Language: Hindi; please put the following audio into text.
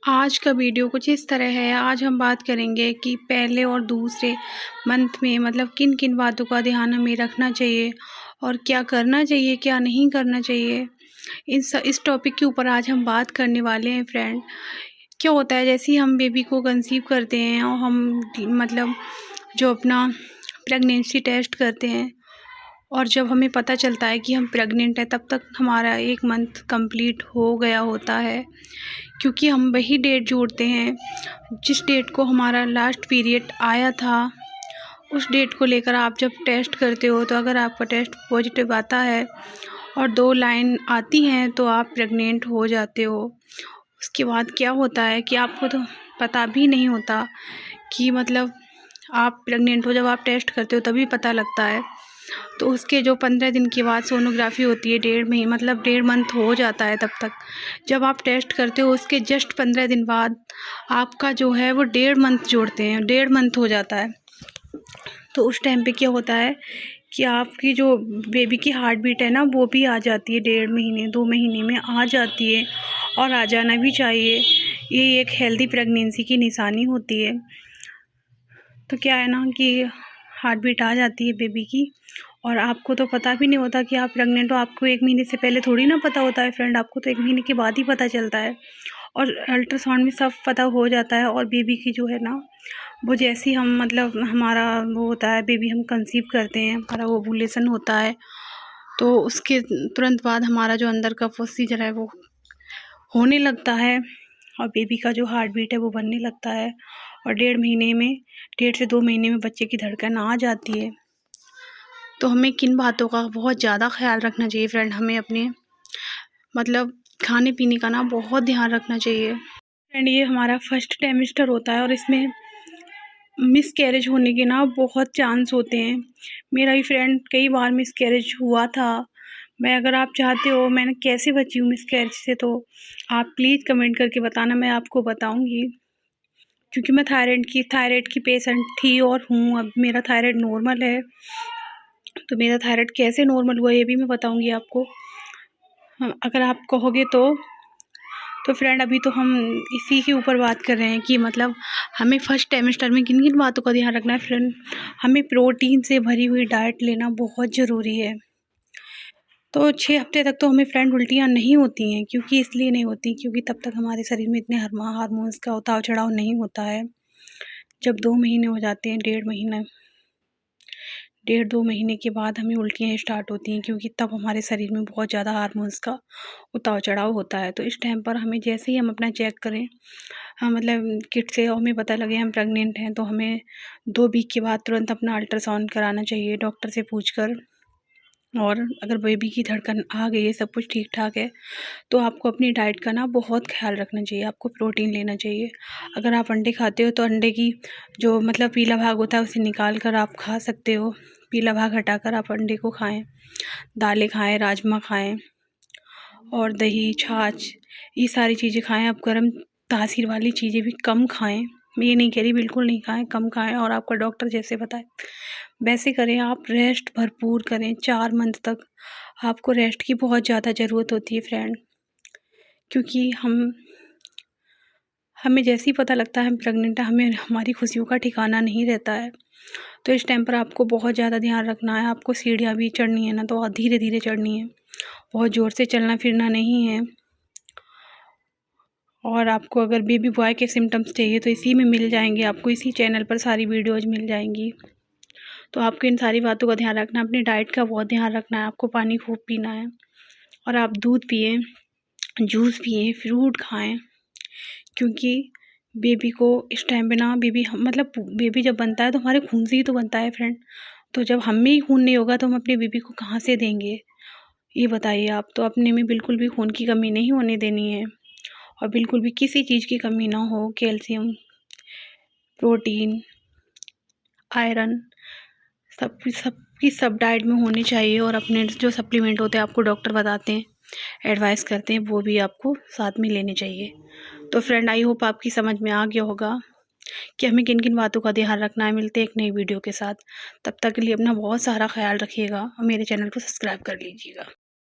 आज का वीडियो कुछ इस तरह है। आज हम बात करेंगे कि पहले और दूसरे मंथ में मतलब किन किन बातों का ध्यान हमें रखना चाहिए और क्या करना चाहिए, क्या नहीं करना चाहिए। इस टॉपिक के ऊपर आज हम बात करने वाले हैं फ्रेंड। क्या होता है, जैसे ही हम बेबी को कंसीव करते हैं और हम मतलब जो अपना प्रेगनेंसी टेस्ट करते हैं और जब हमें पता चलता है कि हम प्रेग्नेंट हैं, तब तक हमारा 1 मंथ कंप्लीट हो गया होता है। क्योंकि हम वही डेट जोड़ते हैं जिस डेट को हमारा लास्ट पीरियड आया था। उस डेट को लेकर आप जब टेस्ट करते हो, तो अगर आपका टेस्ट पॉजिटिव आता है और 2 लाइन आती हैं तो आप प्रेग्नेंट हो जाते हो। उसके बाद क्या होता है कि आपको तो पता भी नहीं होता कि मतलब आप प्रेग्नेंट हो। जब आप टेस्ट करते हो तभी पता लगता है। तो उसके जो 15 दिन के बाद सोनोग्राफ़ी होती है, 1.5 मंथ हो जाता है तब तक। जब आप टेस्ट करते हो उसके जस्ट 15 दिन बाद आपका जो है वो 1.5 मंथ जोड़ते हैं, 1.5 मंथ हो जाता है। तो उस टाइम पे क्या होता है कि आपकी जो बेबी की हार्ट बीट है ना, वो भी आ जाती है 1.5 महीने 2 महीने में आ जाती है, और आ जाना भी चाहिए। ये एक हेल्दी प्रेगनेंसी की निशानी होती है। तो क्या है ना कि हार्ट बीट आ जाती है बेबी की, और आपको तो पता भी नहीं होता कि आप प्रेग्नेंट हो। आपको 1 महीने से पहले थोड़ी ना पता होता है फ्रेंड, आपको तो 1 महीने के बाद ही पता चलता है। और अल्ट्रासाउंड में सब पता हो जाता है। और बेबी की जो है ना, वो जैसे ही हम मतलब हमारा वो होता है, बेबी हम कंसीव करते हैं, हमारा ओवुलेशन होता है, तो उसके तुरंत बाद हमारा जो अंदर का प्रोसीजर है वो होने लगता है, और बेबी का जो हार्ट बीट है वो बनने लगता है। और 1.5 से 2 महीने में बच्चे की धड़कन आ जाती है। तो हमें किन बातों का बहुत ज़्यादा ख़्याल रखना चाहिए फ्रेंड। हमें अपने मतलब खाने पीने का ना बहुत ध्यान रखना चाहिए फ्रेंड। ये हमारा फर्स्ट ट्राइमेस्टर होता है और इसमें मिसकैरेज होने के ना बहुत चांस होते हैं। मेरा ही फ्रेंड कई बार मिसकैरेज हुआ था। अगर आप चाहते हो मैं कैसे बची हूँ मिसकैरेज से, तो आप प्लीज़ कमेंट करके बताना, मैं आपको बताऊँगी। क्योंकि मैं थायराइड की पेशेंट थी और हूँ। अब मेरा थायराइड नॉर्मल है, तो मेरा थायराइड कैसे नॉर्मल हुआ ये भी मैं बताऊंगी आपको। अगर आप कहोगे तो फ्रेंड अभी तो हम इसी के ऊपर बात कर रहे हैं कि मतलब हमें फर्स्ट ट्राइमेस्टर में किन किन बातों का ध्यान रखना है फ्रेंड। हमें प्रोटीन से भरी हुई डाइट लेना बहुत ज़रूरी है। तो 6 हफ्ते तक तो हमें फ्रेंड उल्टियाँ नहीं होती हैं। क्योंकि इसलिए नहीं होती क्योंकि तब तक हमारे शरीर में इतने हार्मोन्स का उतार चढ़ाव नहीं होता है। जब 2 महीने हो जाते हैं, 1.5 महीने के बाद हमें उल्टियाँ स्टार्ट होती हैं, क्योंकि तब हमारे शरीर में बहुत ज़्यादा हार्मोन्स का उतार चढ़ाव होता है। तो इस टाइम पर हमें जैसे ही हम अपना चेक करें, हाँ मतलब किट से, और हमें पता लगे हम प्रेग्नेंट हैं, तो हमें 2 वीक के बाद तुरंत अपना अल्ट्रासाउंड कराना चाहिए डॉक्टर से पूछकर। और अगर बेबी की धड़कन आ गई है, सब कुछ ठीक ठाक है, तो आपको अपनी डाइट का ना बहुत ख्याल रखना चाहिए। आपको प्रोटीन लेना चाहिए। अगर आप अंडे खाते हो तो अंडे की जो मतलब पीला भाग होता है उसे निकाल कर आप खा सकते हो। पीला भाग हटाकर आप अंडे को खाएं। दालें खाएं, राजमा खाएं, और दही, छाछ, ये सारी चीज़ें खाएं। आप गर्म तासीर वाली चीज़ें भी कम खाएं। मैं ये नहीं कह रही बिल्कुल नहीं खाएं, कम खाएं। और आपका डॉक्टर जैसे बताए वैसे करें। आप रेस्ट भरपूर करें। 4 मंथ तक आपको रेस्ट की बहुत ज़्यादा ज़रूरत होती है फ्रेंड। क्योंकि हमें जैसे ही पता लगता है हम प्रेग्नेंट हैं, हमें हमारी खुशियों का ठिकाना नहीं रहता है। तो इस टाइम पर आपको बहुत ज़्यादा ध्यान रखना है। आपको सीढ़ियाँ भी चढ़नी है ना, तो धीरे धीरे चढ़नी है, बहुत ज़ोर से चलना फिरना नहीं है। और आपको अगर बेबी बॉय के सिम्टम्स चाहिए तो इसी में मिल जाएंगे, आपको इसी चैनल पर सारी वीडियोज़ मिल जाएंगी। तो आपको इन सारी बातों का ध्यान रखना है। अपनी डाइट का बहुत ध्यान रखना है। आपको पानी खूब पीना है, और आप दूध पिए, जूस पिए, फ्रूट खाएं। क्योंकि बेबी को इस टाइम पे ना, मतलब बेबी जब बनता है तो हमारे खून से ही तो बनता है फ्रेंड। तो जब हम में ही खून नहीं होगा तो हम अपने बेबी को कहाँ से देंगे, ये बताइए आप। तो अपने में बिल्कुल भी खून की कमी नहीं होने देनी है, और बिल्कुल भी किसी चीज़ की कमी ना हो। कैल्शियम, प्रोटीन, आयरन, सब डाइट में होनी चाहिए। और अपने जो सप्लीमेंट होते हैं आपको डॉक्टर बताते हैं, एडवाइस करते हैं, वो भी आपको साथ में लेने चाहिए। तो फ्रेंड आई होप आपकी समझ में आ गया होगा कि हमें किन किन बातों का ध्यान रखना है। मिलते हैं एक नई वीडियो के साथ। तब तक के लिए अपना बहुत सारा ख्याल रखिएगा, और मेरे चैनल को सब्सक्राइब कर लीजिएगा।